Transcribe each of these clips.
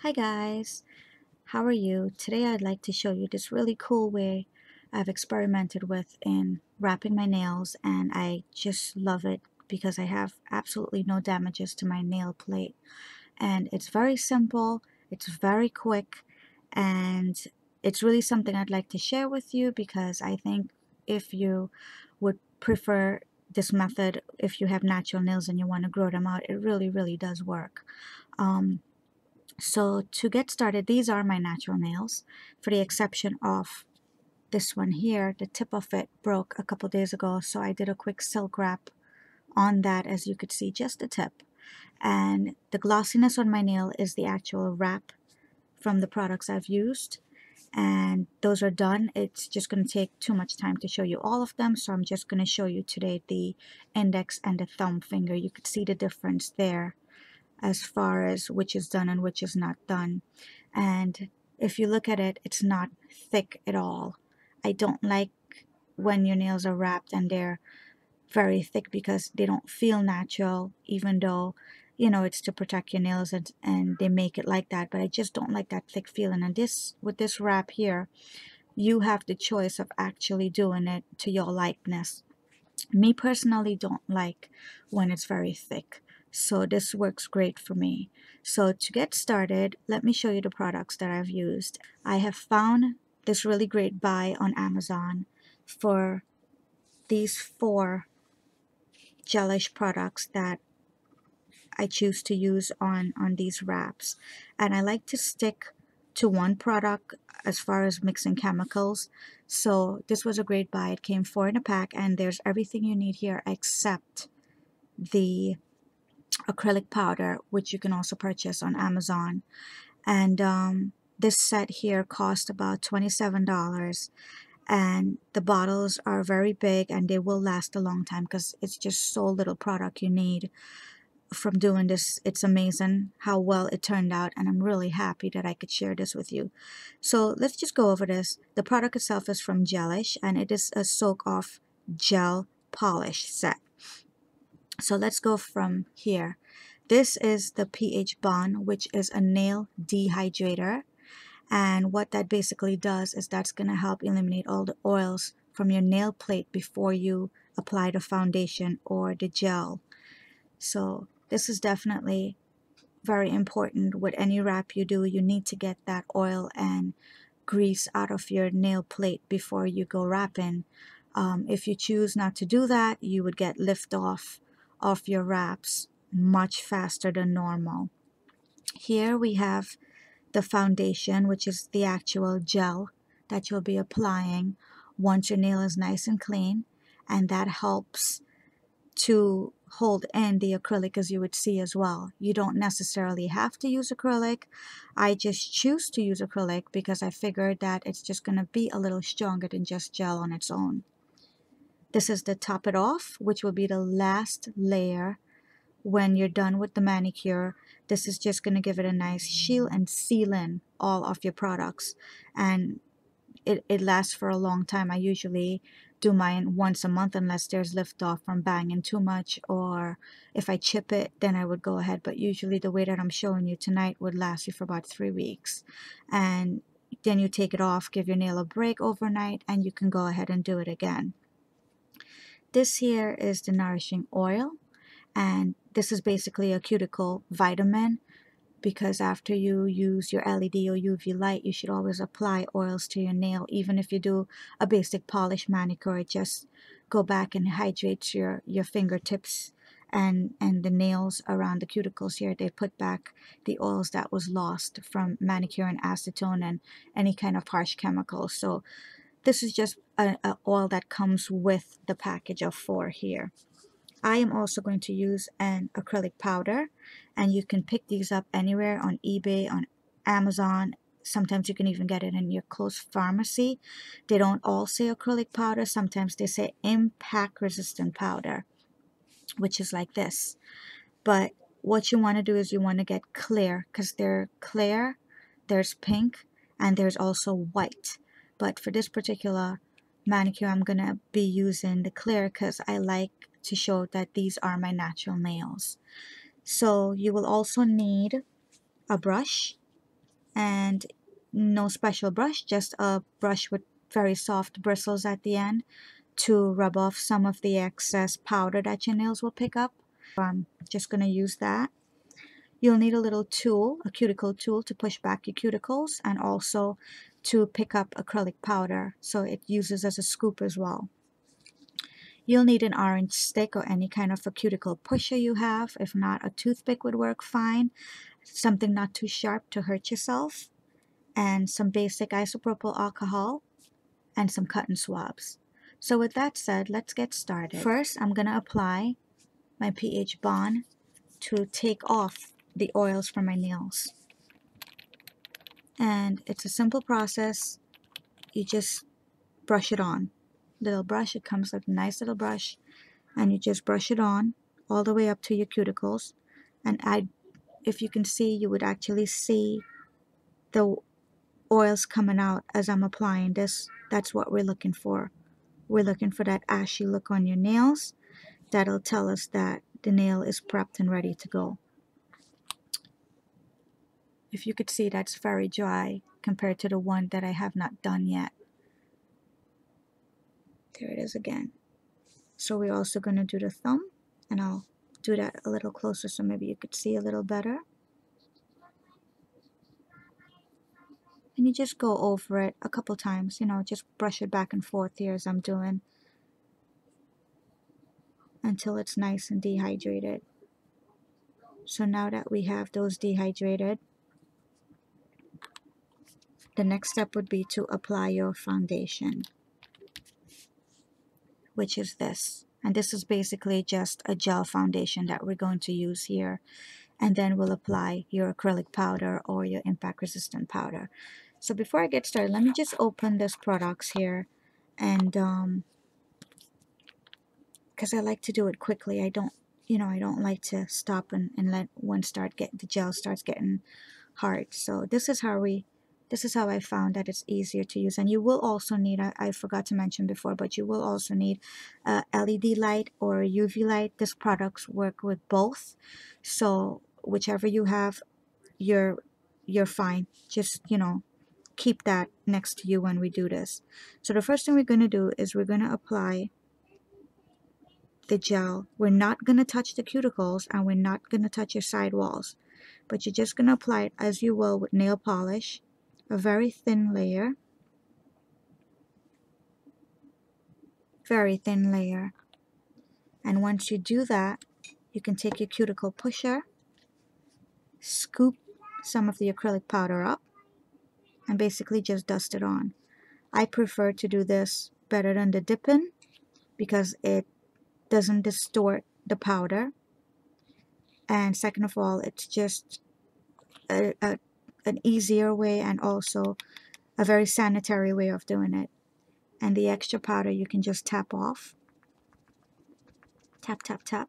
Hi guys, how are you? Today I'd like to show you this really cool way I've experimented with in wrapping my nails, and I just love it because I have absolutely no damages to my nail plate. And it's very simple, it's very quick, and it's really something I'd like to share with you because I think if you would prefer this method, if you have natural nails and you want to grow them out, it really does work. So to get started, these are my natural nails, for the exception of this one here. The tip of it broke a couple days ago, so I did a quick silk wrap on that, as you could see, just the tip. And the glossiness on my nail is the actual wrap from the products I've used. And those are done. It's just going to take too much time to show you all of them, so I'm just going to show you today the index and the thumb finger. You could see the difference there as far as which is done and which is not done. And if you look at it, it's not thick at all. I don't like when your nails are wrapped and they're very thick because they don't feel natural, even though, you know, it's to protect your nails, and they make it like that. But I just don't like that thick feeling. And this, with this wrap here, you have the choice of actually doing it to your likeness. Me personally don't like when it's very thick, so this works great for me. So to get started, let me show you the products that I've used. I have found this really great buy on Amazon for these 4 gelish products that I choose to use on these wraps, and I like to stick to one product as far as mixing chemicals. So this was a great buy. It came 4 in a pack, and there's everything you need here except the acrylic powder, which you can also purchase on Amazon. And this set here cost about $27, and the bottles are very big and they will last a long time because it's just so little product you need from doing this. It's amazing how well it turned out, and I'm really happy that I could share this with you. So let's just go over this. The product itself is from Gelish, and it is a soak off gel polish set. So let's go from here. This is the pH bond, which is a nail dehydrator, and what that basically does is that's going to help eliminate all the oils from your nail plate before you apply the foundation or the gel. So this is definitely very important. With any wrap you do, you need to get that oil and grease out of your nail plate before you go wrapping. If you choose not to do that, you would get lift off of your wraps much faster than normal. Here we have the foundation, which is the actual gel that you'll be applying once your nail is nice and clean, and that helps to hold in the acrylic, as you would see as well. You don't necessarily have to use acrylic. I just choose to use acrylic because I figured that it's just going to be a little stronger than just gel on its own. This is the top it off, which will be the last layer when you're done with the manicure. This is just going to give it a nice shield and seal in all of your products, and it lasts for a long time. I usually do mine once a month unless there's lift off from banging too much, or if I chip it, then I would go ahead. But usually the way that I'm showing you tonight would last you for about 3 weeks. And then you take it off, give your nail a break overnight, and you can go ahead and do it again. This here is the nourishing oil, and this is basically a cuticle vitamin, because after you use your LED or UV light, you should always apply oils to your nail. Even if you do a basic polish manicure, just go back and hydrate your fingertips and the nails around the cuticles here. They put back the oils that was lost from manicure and acetone and any kind of harsh chemicals. So this is just a oil that comes with the package of 4 here. I am also going to use an acrylic powder, and you can pick these up anywhere on eBay, on Amazon. Sometimes you can even get it in your close pharmacy. They don't all say acrylic powder. Sometimes they say impact resistant powder, which is like this. But what you want to do is you want to get clear, because they're clear, there's pink, and there's also white. But for this particular manicure, I'm going to be using the clear because I like to show that these are my natural nails. So you will also need a brush, and no special brush, just a brush with very soft bristles at the end to rub off some of the excess powder that your nails will pick up. I'm just going to use that. You'll need a little tool, a cuticle tool, to push back your cuticles and also to pick up acrylic powder, so it uses as a scoop as well. You'll need an orange stick or any kind of a cuticle pusher you have. If not, a toothpick would work fine. Something not too sharp to hurt yourself. And some basic isopropyl alcohol and some cotton swabs. So with that said, let's get started. First, I'm going to apply my pH bond to take off the oils from my nails. And it's a simple process. You just brush it on. Little brush, it comes with a nice little brush, and you just brush it on all the way up to your cuticles. And if you can see, you would actually see the oils coming out as I'm applying this. That's what we're looking for. We're looking for that ashy look on your nails. That'll tell us that the nail is prepped and ready to go. If you could see, that's very dry compared to the one that I have not done yet. There it is again. So we're also going to do the thumb, and I'll do that a little closer so maybe you could see a little better. And you just go over it a couple times, you know, just brush it back and forth here as I'm doing until it's nice and dehydrated. So now that we have those dehydrated, the next step would be to apply your foundation, which is this. And this is basically just a gel foundation that we're going to use here. And then we'll apply your acrylic powder or your impact resistant powder. So before I get started, let me just open this products here, and because I like to do it quickly. I don't like to stop and let the gel starts getting hard. So this is how I found that it's easier to use. And you will also need, I forgot to mention before, but you will also need a LED light or a UV light. These products work with both, so whichever you have, you're fine. Just, you know, keep that next to you when we do this. So the first thing we're going to do is we're going to apply the gel. We're not going to touch the cuticles, and we're not going to touch your side walls, but you're just going to apply it as you will with nail polish, a very thin layer, very thin layer. And once you do that, you can take your cuticle pusher, scoop some of the acrylic powder up, and basically just dust it on. I prefer to do this better than the dip-in because it doesn't distort the powder, and second of all, it's just an easier way and also a very sanitary way of doing it. And the extra powder you can just tap off. Tap, tap, tap.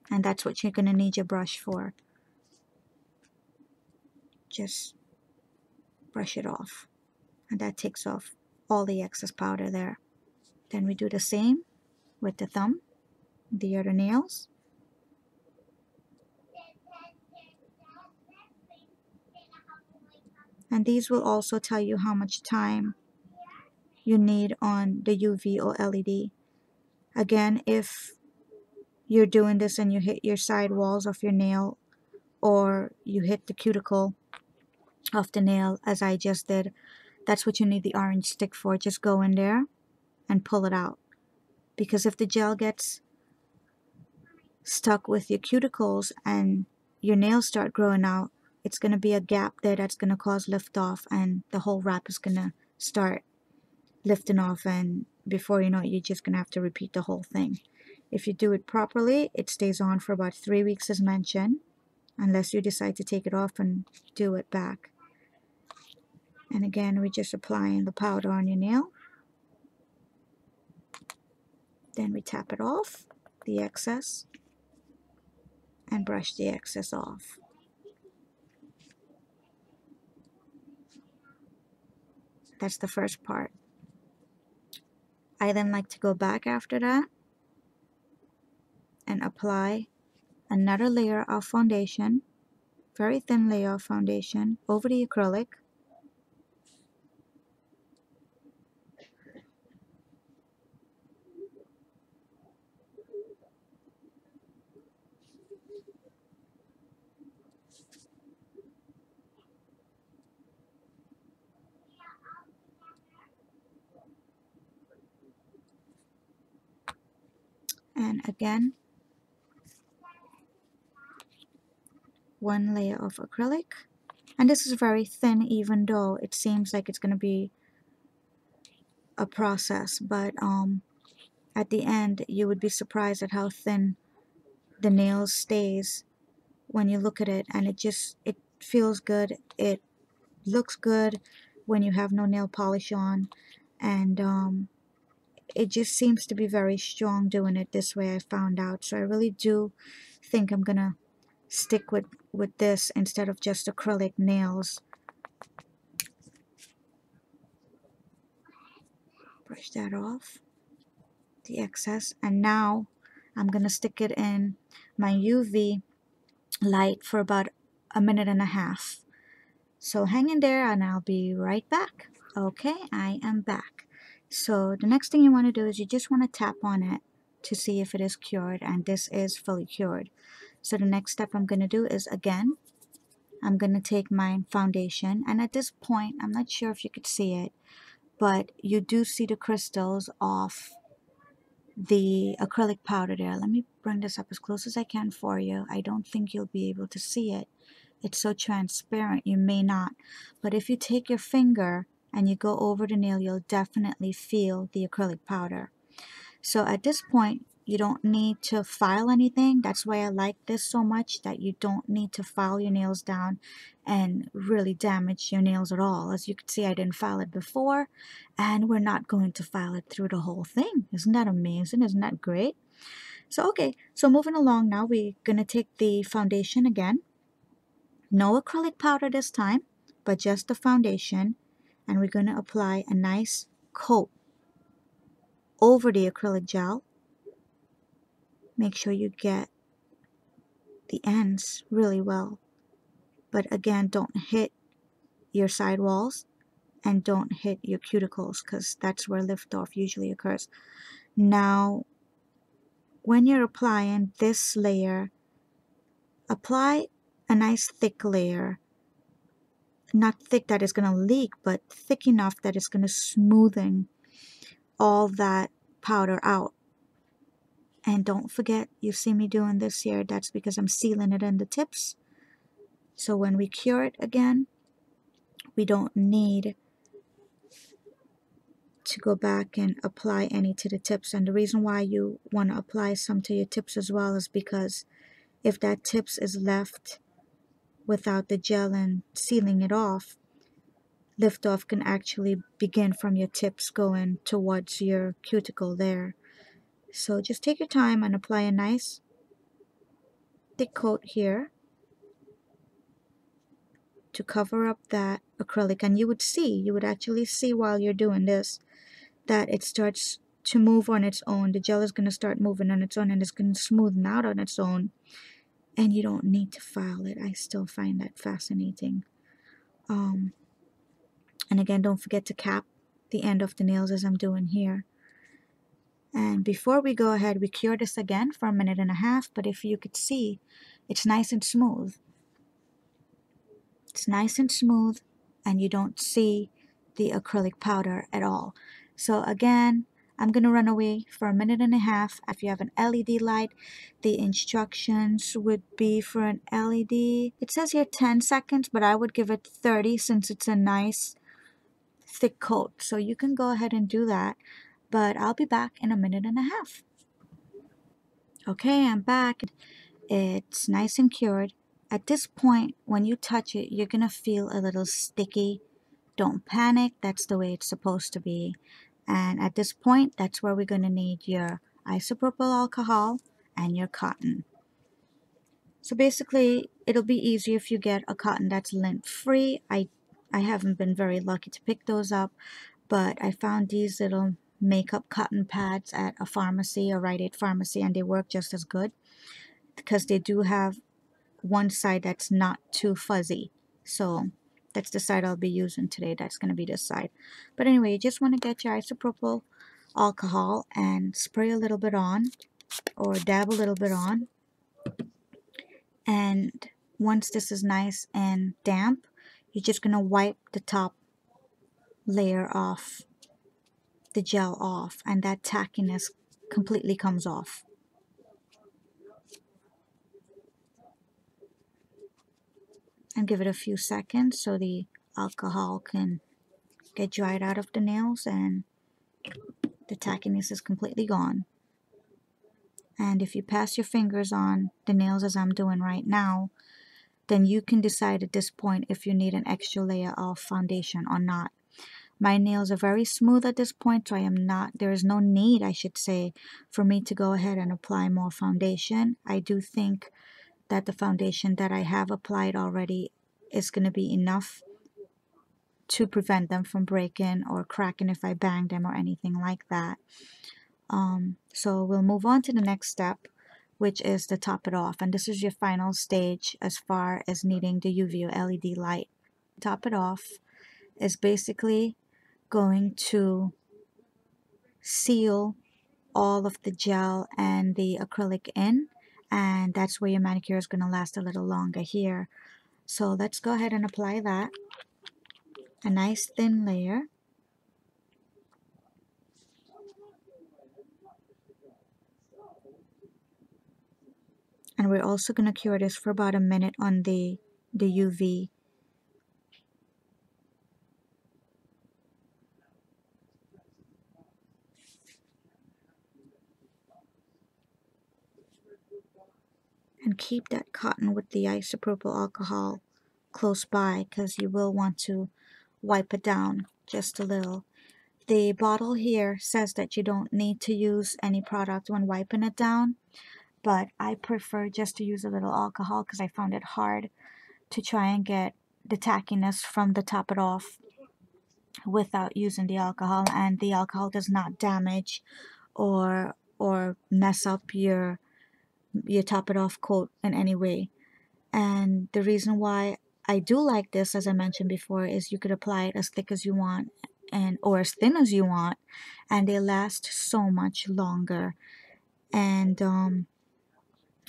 And that's what you're going to need your brush for. Just brush it off. And that takes off all the excess powder there. Then we do the same with the thumb, the other nails. And these will also tell you how much time you need on the UV or LED. Again, if you're doing this and you hit your side walls of your nail, or you hit the cuticle of the nail as I just did, that's what you need the orange stick for. Just go in there and pull it out. Because if the gel gets stuck with your cuticles and your nails start growing out, it's going to be a gap there that's going to cause lift off, and the whole wrap is going to start lifting off, and before you know it, you're just going to have to repeat the whole thing. If you do it properly, it stays on for about 3 weeks as mentioned, unless you decide to take it off and do it back. And again, we're just applying the powder on your nail. Then we tap it off, the excess, and brush the excess off. That's the first part. I then like to go back after that and apply another layer of foundation very thin layer of foundation over the acrylic. And again, one layer of acrylic. And this is very thin, even though it seems like it's going to be a process, but at the end you would be surprised at how thin the nail stays when you look at it, and it feels good, it looks good when you have no nail polish on, and it just seems to be very strong doing it this way, I found out. So I really do think I'm gonna stick with this instead of just acrylic nails. Brush that off, the excess, and now I'm gonna stick it in my UV light for about a minute and a half. So hang in there and I'll be right back. Okay, I am back. So the next thing you want to do is you just want to tap on it to see if it is cured, and this is fully cured. So the next step I'm going to do is, again, I'm going to take my foundation, and at this point I'm not sure if you could see it, but you do see the crystals of the acrylic powder there. Let me bring this up as close as I can for you. I don't think you'll be able to see it. It's so transparent, you may not. But if you take your finger and you go over the nail, you'll definitely feel the acrylic powder. So at this point, you don't need to file anything. That's why I like this so much, that you don't need to file your nails down and really damage your nails at all. As you can see, I didn't file it before, and we're not going to file it through the whole thing. Isn't that amazing? Isn't that great? So okay, so moving along now, we're going to take the foundation again. No acrylic powder this time, but just the foundation, and we're going to apply a nice coat over the acrylic gel. Make sure you get the ends really well, but again, don't hit your sidewalls and don't hit your cuticles, because that's where liftoff usually occurs. Now, when you're applying this layer, apply a nice thick layer. Not thick that it's going to leak, but thick enough that it's going to smoothen all that powder out. And don't forget, you see me doing this here, that's because I'm sealing it in the tips. So when we cure it again, we don't need to go back and apply any to the tips. And the reason why you want to apply some to your tips as well is because if that tips is left without the gel and sealing it off, liftoff can actually begin from your tips going towards your cuticle there. So just take your time and apply a nice thick coat here to cover up that acrylic. And you would actually see while you're doing this that it starts to move on its own. The gel is going to start moving on its own, and it's going to smoothen out on its own, and you don't need to file it. I still find that fascinating. And again, don't forget to cap the end of the nails as I'm doing here. And before we go ahead, we cure this again for a minute and a half, but if you could see, it's nice and smooth. It's nice and smooth, and you don't see the acrylic powder at all. So again, I'm going to run away for a minute and a half. If you have an LED light, the instructions would be for an LED. It says here 10 seconds, but I would give it 30 since it's a nice thick coat. So you can go ahead and do that, but I'll be back in a minute and a half. Okay, I'm back. It's nice and cured. At this point, when you touch it, you're going to feel a little sticky. Don't panic, that's the way it's supposed to be. And at this point, that's where we're going to need your isopropyl alcohol and your cotton. So basically, it'll be easier if you get a cotton that's lint-free. I haven't been very lucky to pick those up, but I found these little makeup cotton pads at a pharmacy, a Rite Aid pharmacy, and they work just as good because they do have one side that's not too fuzzy. So that's the side I'll be using today. That's going to be this side. But anyway, you just want to get your isopropyl alcohol and spray a little bit on, or dab a little bit on. And once this is nice and damp, you're just going to wipe the top layer off, the gel off, and that tackiness completely comes off. And give it a few seconds so the alcohol can get dried out of the nails and the tackiness is completely gone. And if you pass your fingers on the nails as I'm doing right now, then you can decide at this point if you need an extra layer of foundation or not. My nails are very smooth at this point, so there is no need, I should say, for me to go ahead and apply more foundation. I do think that the foundation that I have applied already is going to be enough to prevent them from breaking or cracking if I bang them or anything like that. So we'll move on to the next step, which is to top it off. And this is your final stage as far as needing the UV or LED light. Top it off is basically going to seal all of the gel and the acrylic in, and that's where your manicure is going to last a little longer here. So let's go ahead and apply that. A nice thin layer. And we're also going to cure this for about a minute on the UV. And keep that cotton with the isopropyl alcohol close by, because you will want to wipe it down just a little. The bottle here says that you don't need to use any product when wiping it down, but I prefer just to use a little alcohol because I found it hard to try and get the tackiness from the top it off without using the alcohol, and the alcohol does not damage or mess up your top it off coat in any way. And the reason why I do like this, as I mentioned before, is you could apply it as thick as you want or as thin as you want, and they last so much longer. And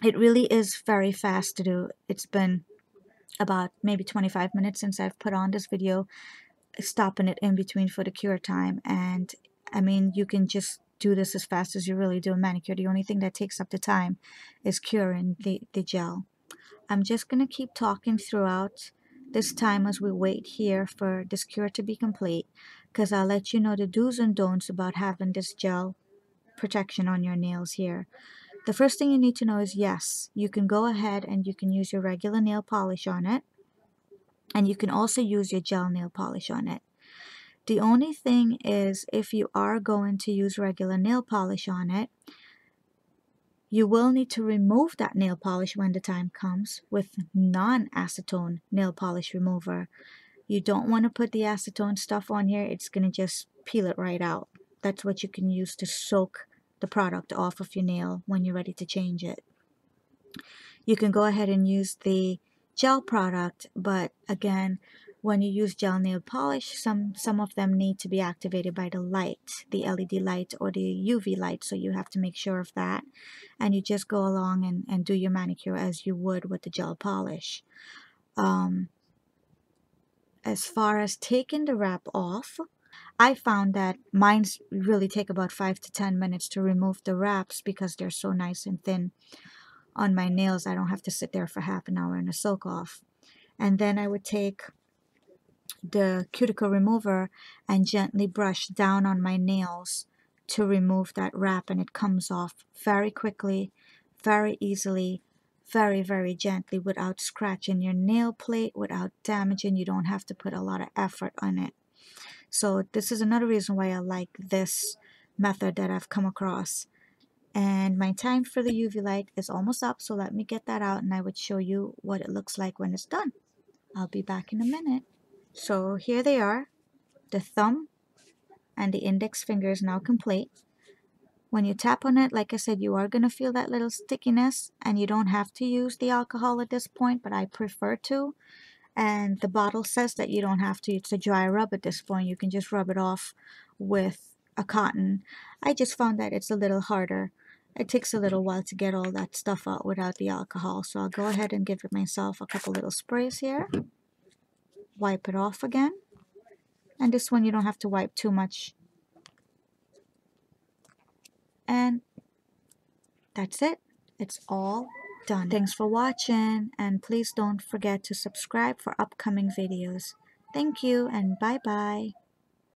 it really is very fast to do. It's been about maybe 25 minutes since I've put on this video, stopping it in between for the cure time. And I mean, you can just do this as fast as you really do a manicure. The only thing that takes up the time is curing the gel. I'm just going to keep talking throughout this time as we wait here for this cure to be complete, because I'll let you know the do's and don'ts about having this gel protection on your nails here. The first thing you need to know is, yes, you can go ahead and you can use your regular nail polish on it, and you can also use your gel nail polish on it. The only thing is, if you are going to use regular nail polish on it, you will need to remove that nail polish when the time comes with non-acetone nail polish remover. You don't want to put the acetone stuff on here. It's going to just peel it right out. That's what you can use to soak the product off of your nail when you're ready to change it. You can go ahead and use the gel product, but again, when you use gel nail polish, some of them need to be activated by the light, the LED light or the UV light, so you have to make sure of that. And you just go along and do your manicure as you would with the gel polish. As far as taking the wrap off, I found that mine's really take about 5 to 10 minutes to remove the wraps because they're so nice and thin on my nails. I don't have to sit there for half an hour in a soak off. And then I would take the cuticle remover and gently brush down on my nails to remove that wrap, and it comes off very quickly, very easily, very, very gently, without scratching your nail plate, without damaging. You don't have to put a lot of effort on it. So this is another reason why I like this method that I've come across. And my time for the UV light is almost up, so let me get that out and I would show you what it looks like when it's done. I'll be back in a minute. So here they are. The thumb and the index finger is now complete. When you tap on it, like I said, you are going to feel that little stickiness, and you don't have to use the alcohol at this point, but I prefer to. And the bottle says that you don't have to. It's a dry rub at this point. You can just rub it off with a cotton. I just found that it's a little harder. It takes a little while to get all that stuff out without the alcohol. So I'll go ahead and give it myself a couple little sprays here. Wipe it off again. And this one you don't have to wipe too much. And that's it. It's all done. Thanks for watching, and please don't forget to subscribe for upcoming videos. Thank you, and bye-bye.